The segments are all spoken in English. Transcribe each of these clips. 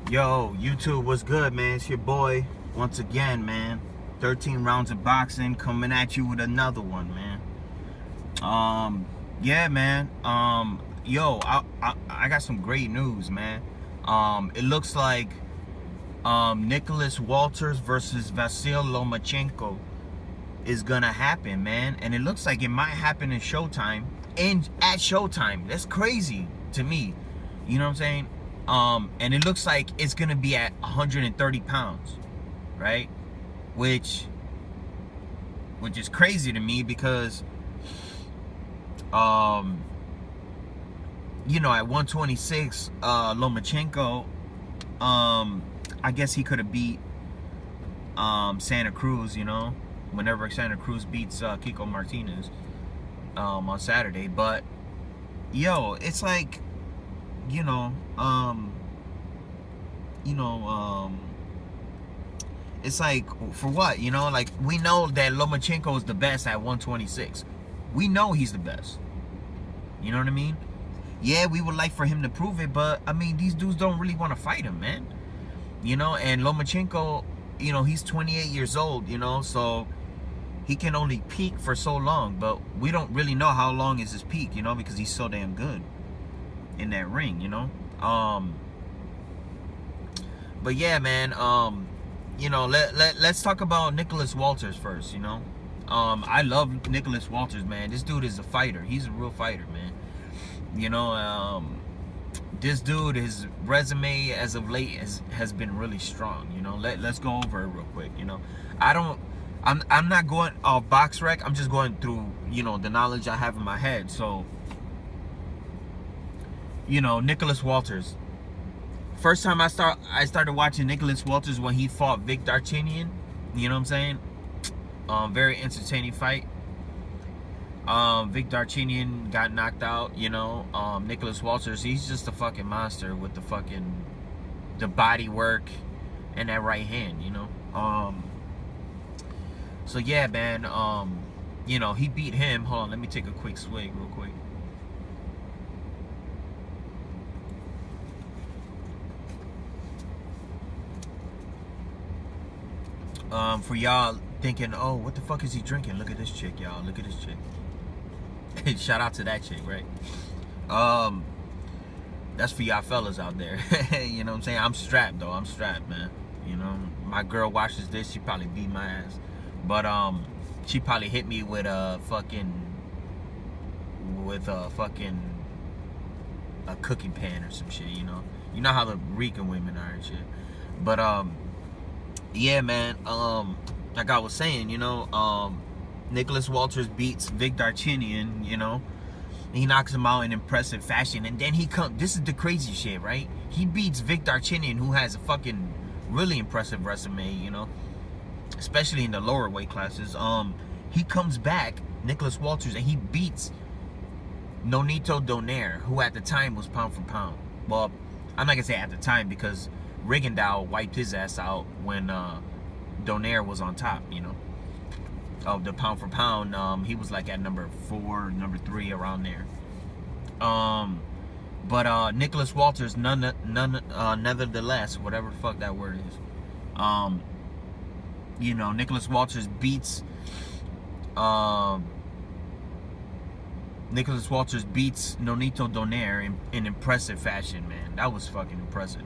Yo, YouTube, what's good, man? It's your boy once again, man. 13 rounds of boxing coming at you with another one, man. Yeah, man. Yo, I got some great news, man. It looks like Nicholas Walters versus Vasyl Lomachenko is gonna happen, man. And it looks like it might happen in Showtime. And at Showtime, that's crazy to me. You know what I'm saying? And it looks like it's gonna be at 130 pounds, right? Which is crazy to me because, you know, at 126, Lomachenko, I guess he could have beat Santa Cruz, you know, whenever Santa Cruz beats Kiko Martinez on Saturday. But yo, it's like, you know, it's like, for what, you know? Like, we know that Lomachenko is the best at 126. We know he's the best. You know what I mean? Yeah, we would like for him to prove it, but I mean, these dudes don't really want to fight him, man. You know, and Lomachenko, you know, he's 28 years old, you know, so he can only peak for so long, but we don't really know how long is his peak, you know, because he's so damn good in that ring, you know. But yeah, man, you know, let's talk about Nicholas Walters first, you know. I love Nicholas Walters, man. This dude is a fighter. He's a real fighter, man. You know, this dude, his resume as of late has been really strong, you know. Let's go over it real quick, you know. I'm not going off box rec. I'm just going through, you know, the knowledge I have in my head. So, you know, Nicholas Walters. First time I started watching Nicholas Walters when he fought Vic Darchinyan. You know what I'm saying? Very entertaining fight. Vic Darchinyan got knocked out, you know. Nicholas Walters, he's just a fucking monster with the body work and that right hand, you know. So yeah, man, you know, he beat him. Hold on, let me take a quick swig real quick. For y'all thinking, oh, what the fuck is he drinking? Look at this chick, y'all. Look at this chick. Shout out to that chick, right? That's for y'all fellas out there. You know what I'm saying? I'm strapped, though. I'm strapped, man. You know, my girl watches this. She probably beat my ass. But, she probably hit me with a cooking pan or some shit, you know? You know how the Rican women are and shit. But, yeah, man, like I was saying, you know, Nicholas Walters beats Vic Darchinyan, you know. He knocks him out in impressive fashion. And then this is the crazy shit, right? He beats Vic Darchinyan, who has a fucking really impressive resume, you know, especially in the lower weight classes. He comes back, Nicholas Walters, and he beats Nonito Donaire, who at the time was pound for pound. Well, I'm not gonna say at the time, because Rigondeaux wiped his ass out when Donaire was on top, you know, of the pound for pound. He was like at number 4, number 3, around there. But Nicholas Walters, nevertheless, whatever the fuck that word is, you know, Nicholas Walters beats Nonito Donaire in impressive fashion, man. That was fucking impressive.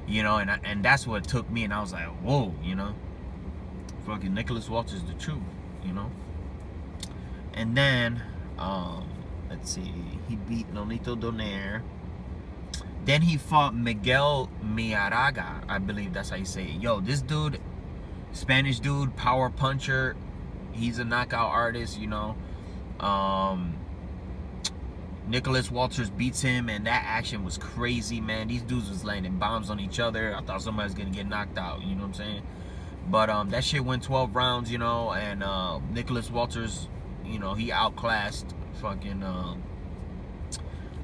You know, and that's what took me, and I was like, whoa, you know, fucking Nicholas Walters the truth, you know. And then, let's see, he beat Nonito Donaire. Then he fought Miguel Miaraga, I believe that's how you say it. Yo, this dude, Spanish dude, power puncher. He's a knockout artist, you know. Nicholas Walters beats him, and that action was crazy, man. These dudes was landing bombs on each other. I thought somebody was gonna get knocked out, you know what I'm saying? But that shit went 12 rounds, you know, and Nicholas Walters, you know, he outclassed fucking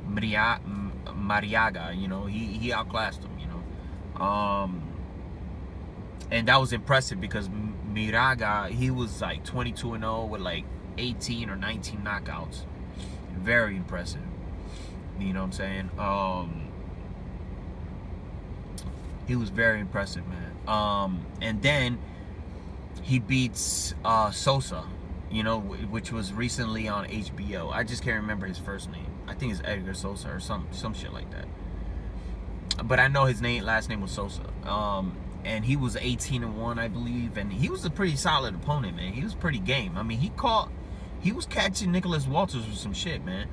Mariaga, you know, he outclassed him, you know. And that was impressive because Miraga, he was like 22-0 with like 18 or 19 knockouts. Very impressive. You know what I'm saying? He was very impressive, man. And then he beats Sosa, you know, which was recently on HBO. I just can't remember his first name. I think it's Edgar Sosa or some shit like that. But I know his last name was Sosa. And he was 18-1, I believe, and he was a pretty solid opponent, man. He was pretty game. I mean, he was catching Nicholas Walters with some shit, man.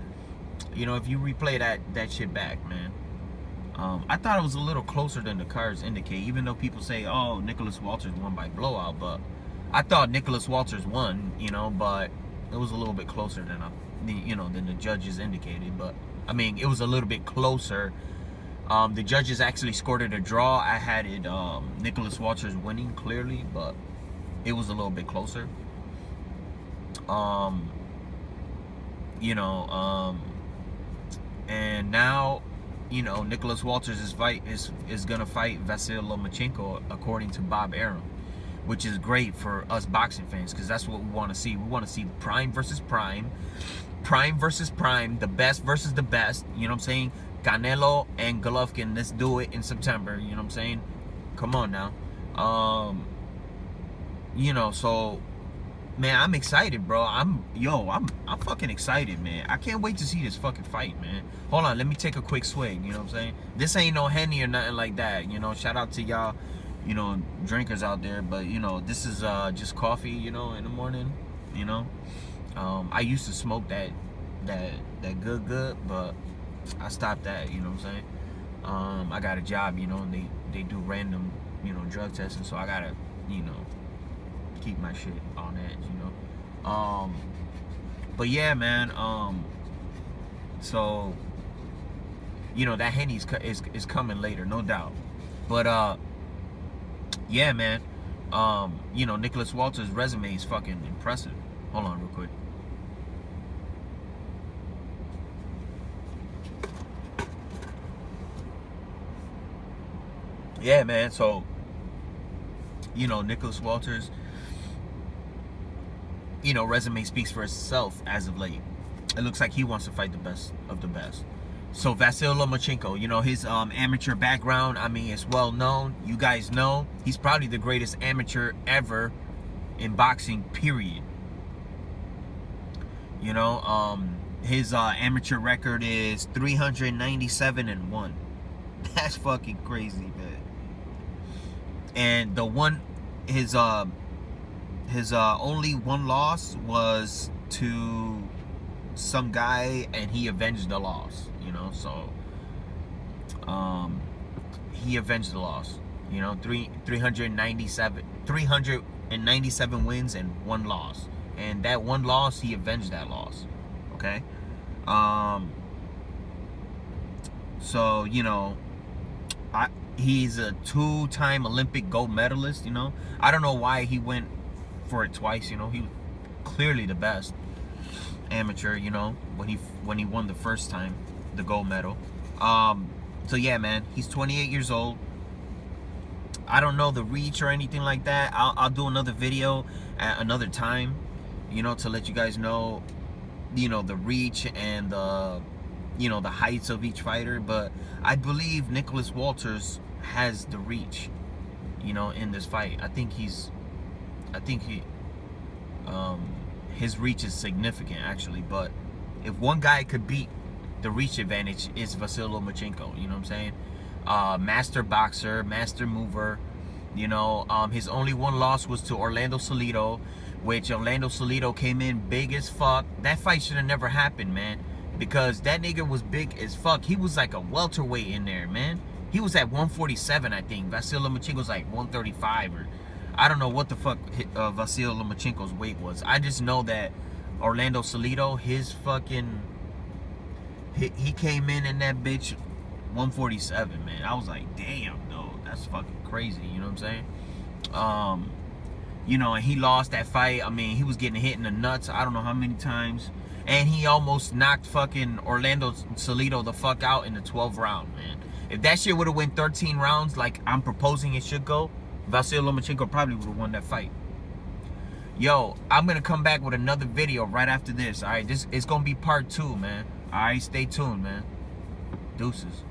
You know, if you replay that shit back, man. I thought it was a little closer than the cards indicate, even though people say, oh, Nicholas Walters won by blowout, but I thought Nicholas Walters won, you know, but it was a little bit closer than than the judges indicated. But I mean, it was a little bit closer. The judges actually scored it a draw. I had it Nicholas Walters winning clearly, but it was a little bit closer. And now, you know, Nicholas Walters is gonna fight Vasyl Lomachenko according to Bob Arum, which is great for us boxing fans, because that's what we want to see. We want to see prime versus prime, prime versus prime, the best versus the best. You know what I'm saying? Canelo and Golovkin, let's do it in September. You know what I'm saying? Come on now. You know, so man, I'm excited, bro. I'm fucking excited, man. I can't wait to see this fucking fight, man. Hold on, let me take a quick swig. You know what I'm saying? This ain't no Henny or nothing like that. You know, shout out to y'all, you know, drinkers out there. But you know, this is just coffee, you know, in the morning. You know, I used to smoke that good, but I stopped that. You know what I'm saying? I got a job, you know, and they do random, you know, drug testing, so I gotta, you know, keep my shit on edge, you know. But yeah, man. So you know, that Henny is coming later, no doubt. But yeah, man. You know, Nicholas Walters' resume is fucking impressive. Hold on, real quick. Yeah, man. So you know, Nicholas Walters, you know, resume speaks for itself as of late. It looks like he wants to fight the best of the best. So Vasyl Lomachenko, you know, his amateur background, I mean, it's well known. You guys know he's probably the greatest amateur ever in boxing, period. You know, his amateur record is 397-1. That's fucking crazy, man. And his only one loss was to some guy, and he avenged the loss, you know. So he avenged the loss, you know. 397 wins and one loss, and that one loss, he avenged that loss. Okay. So you know, he's a two-time Olympic gold medalist, you know. I don't know why he went for it twice, you know. He was clearly the best amateur, you know, when he won the first time the gold medal. So yeah, man, he's 28 years old. I don't know the reach or anything like that. I'll do another video at another time, you know, to let you guys know, you know, the reach and the, you know, the heights of each fighter. But I believe Nicholas Walters has the reach, you know, in this fight. I think his reach is significant, actually. But if one guy could beat the reach advantage, it's Vasyl Lomachenko. You know what I'm saying? Master boxer, master mover. You know, his only one loss was to Orlando Salido, which Orlando Salido came in big as fuck. That fight should have never happened, man, because that nigga was big as fuck. He was like a welterweight in there, man. He was at 147, I think. Vasyl Lomachenko's like 135, or I don't know what the fuck Vasyl Lomachenko's weight was. I just know that Orlando Salido, his fucking, he came in that bitch 147, man. I was like, damn, though, that's fucking crazy. You know what I'm saying? You know, and he lost that fight. I mean, he was getting hit in the nuts, I don't know how many times. And he almost knocked fucking Orlando Salido the fuck out in the 12th round, man. If that shit would have went 13 rounds like I'm proposing it should go, Vasyl Lomachenko probably would have won that fight. Yo, I'm going to come back with another video right after this, all right? It's going to be part 2, man. All right, stay tuned, man. Deuces.